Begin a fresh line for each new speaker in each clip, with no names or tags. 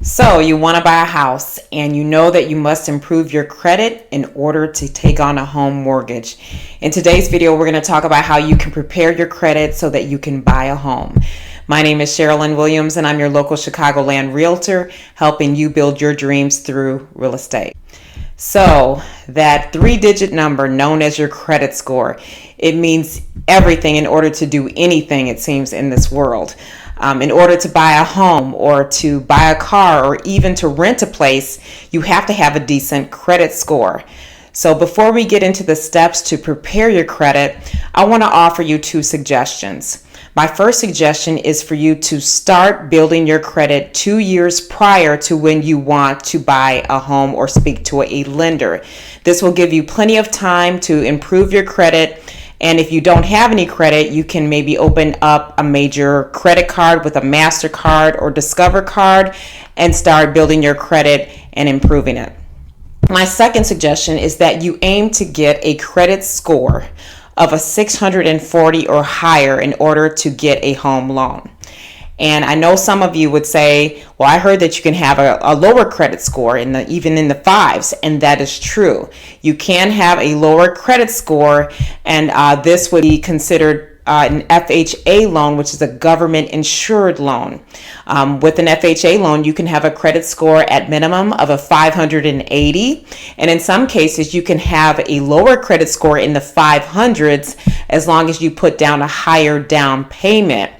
So you want to buy a house and you know that you must improve your credit in order to take on a home mortgage. In today's video, we're going to talk about how you can prepare your credit so that you can buy a home. My name is Cherilyn Williams and I'm your local Chicagoland realtor, helping you build your dreams through real estate. So that 3-digit number known as your credit score, it means everything in order to do anything, it seems, in this world. In order to buy a home or to buy a car or even to rent a place, you have to have a decent credit score. So before we get into the steps to prepare your credit, I want to offer you 2 suggestions. My first suggestion is for you to start building your credit 2 years prior to when you want to buy a home or speak to a lender. This will give you plenty of time to improve your credit. And if you don't have any credit, you can maybe open up a major credit card with a MasterCard or Discover card and start building your credit and improving it. My second suggestion is that you aim to get a credit score of a 640 or higher in order to get a home loan. And I know some of you would say, well, I heard that you can have a lower credit score even in the 5s, and that is true. You can have a lower credit score, and this would be considered an FHA loan, which is a government insured loan. With an FHA loan, you can have a credit score at minimum of a 580, and in some cases, you can have a lower credit score in the 500s as long as you put down a higher down payment.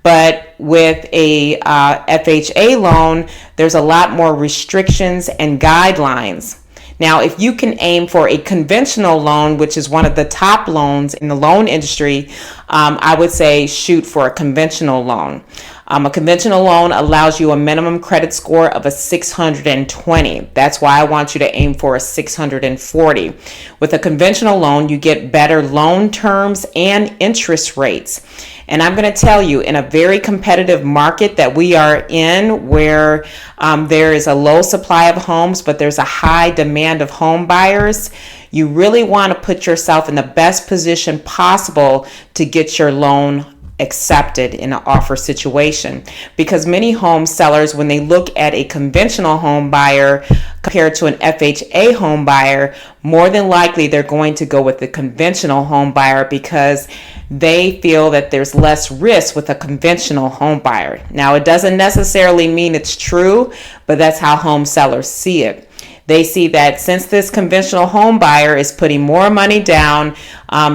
But with a FHA loan, there's a lot more restrictions and guidelines. Now, if you can aim for a conventional loan, which is one of the top loans in the loan industry, I would say shoot for a conventional loan. A conventional loan allows you a minimum credit score of a 620. That's why I want you to aim for a 640. With a conventional loan, you get better loan terms and interest rates. And I'm going to tell you, in a very competitive market that we are in, where there is a low supply of homes, but there's a high demand of home buyers, you really want to put yourself in the best position possible to get your loan accepted in an offer situation, because many home sellers, when they look at a conventional home buyer compared to an FHA home buyer, more than likely they're going to go with the conventional home buyer because they feel that there's less risk with a conventional home buyer. Now, it doesn't necessarily mean it's true, but that's how home sellers see it. They see that since this conventional home buyer is putting more money down,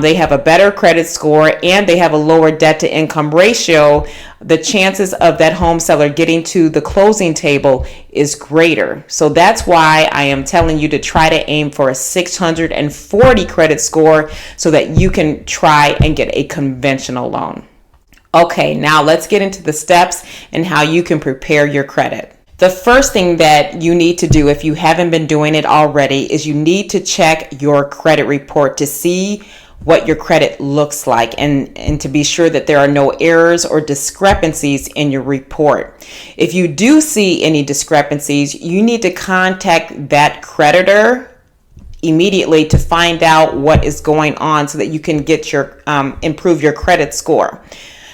they have a better credit score, and they have a lower debt to income ratio, the chances of that home seller getting to the closing table is greater. So that's why I am telling you to try to aim for a 640 credit score so that you can try and get a conventional loan. Okay, now let's get into the steps and how you can prepare your credit. The first thing that you need to do, if you haven't been doing it already, is you need to check your credit report to see what your credit looks like and to be sure that there are no errors or discrepancies in your report. If you do see any discrepancies, you need to contact that creditor immediately to find out what is going on so that you can get your improve your credit score.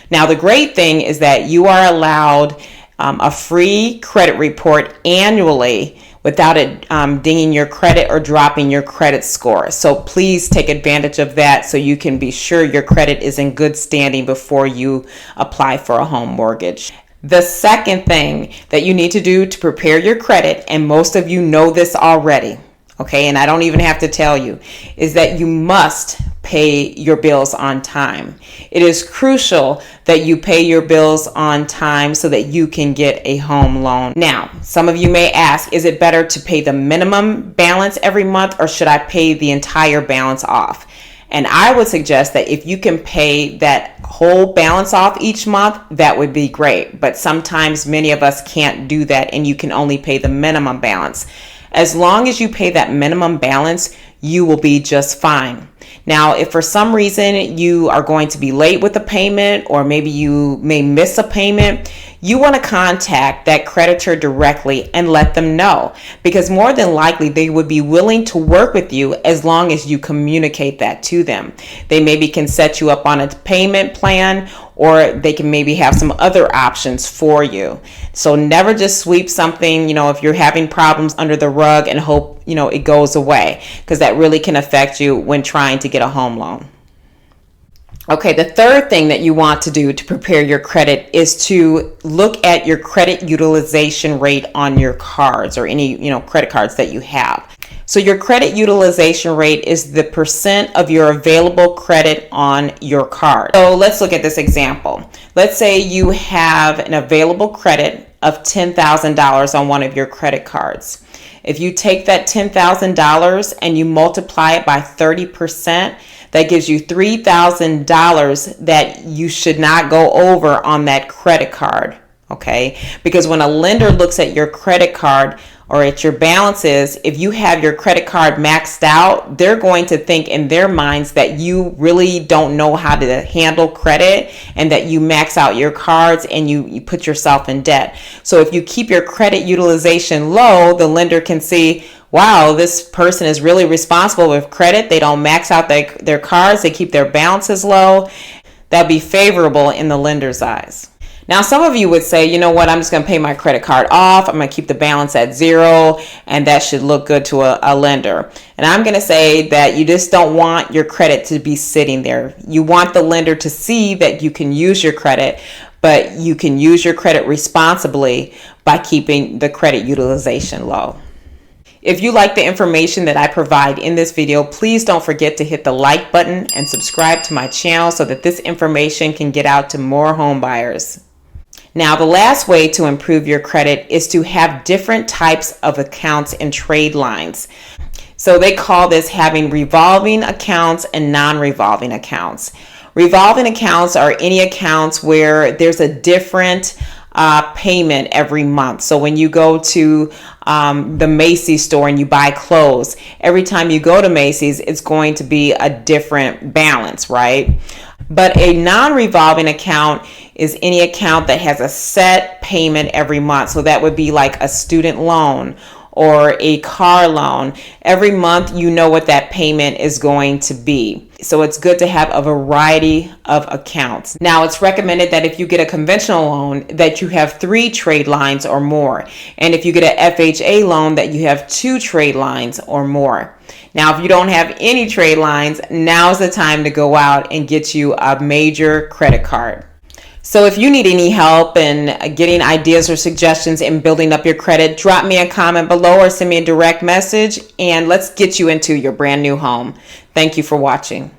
Now, the great thing is that you are allowed a free credit report annually without it dinging your credit or dropping your credit score. So please take advantage of that so you can be sure your credit is in good standing before you apply for a home mortgage. The second thing that you need to do to prepare your credit, and most of you know this already, okay, and I don't even have to tell you, is that you must pay your bills on time. It is crucial that you pay your bills on time so that you can get a home loan. Now, some of you may ask, is it better to pay the minimum balance every month, or should I pay the entire balance off? And I would suggest that if you can pay that whole balance off each month, that would be great. But sometimes many of us can't do that, and you can only pay the minimum balance. As long as you pay that minimum balance, you will be just fine. Now, if for some reason you are going to be late with a payment, or maybe you may miss a payment, you want to contact that creditor directly and let them know, because more than likely they would be willing to work with you as long as you communicate that to them. They maybe can set you up on a payment plan, or they can maybe have some other options for you. So never just sweep something, if you're having problems, under the rug and hope, it goes away, because that really can affect you when trying to get a home loan. Okay, the third thing that you want to do to prepare your credit is to look at your credit utilization rate on your cards, or any, credit cards that you have. So your credit utilization rate is the percent of your available credit on your card. So let's look at this example. Let's say you have an available credit of $10,000 on one of your credit cards. If you take that $10,000 and you multiply it by 30%, that gives you $3,000 that you should not go over on that credit card, okay? Because when a lender looks at your credit card or at your balances, if you have your credit card maxed out, they're going to think in their minds that you really don't know how to handle credit, and that you max out your cards and you put yourself in debt. So if you keep your credit utilization low, the lender can see, wow, this person is really responsible with credit. They don't max out their cards. They keep their balances low. That'd be favorable in the lender's eyes. Now, some of you would say, you know what, I'm just going to pay my credit card off. I'm going to keep the balance at zero, and that should look good to a lender. And I'm going to say that you just don't want your credit to be sitting there. You want the lender to see that you can use your credit, but you can use your credit responsibly by keeping the credit utilization low. If you like the information that I provide in this video, please don't forget to hit the like button and subscribe to my channel so that this information can get out to more home buyers. Now, the last way to improve your credit is to have different types of accounts and trade lines. So they call this having revolving accounts and non-revolving accounts. Revolving accounts are any accounts where there's a different payment every month. So when you go to the Macy's store and you buy clothes, every time you go to Macy's, it's going to be a different balance, right? But a non-revolving account is any account that has a set payment every month. So that would be like a student loan or a car loan. Every month you know what that payment is going to be. So it's good to have a variety of accounts. Now, it's recommended that if you get a conventional loan that you have 3 trade lines or more. And if you get an FHA loan that you have 2 trade lines or more. Now, if you don't have any trade lines, now's the time to go out and get you a major credit card. So if you need any help in getting ideas or suggestions in building up your credit, drop me a comment below or send me a direct message, and let's get you into your brand new home. Thank you for watching.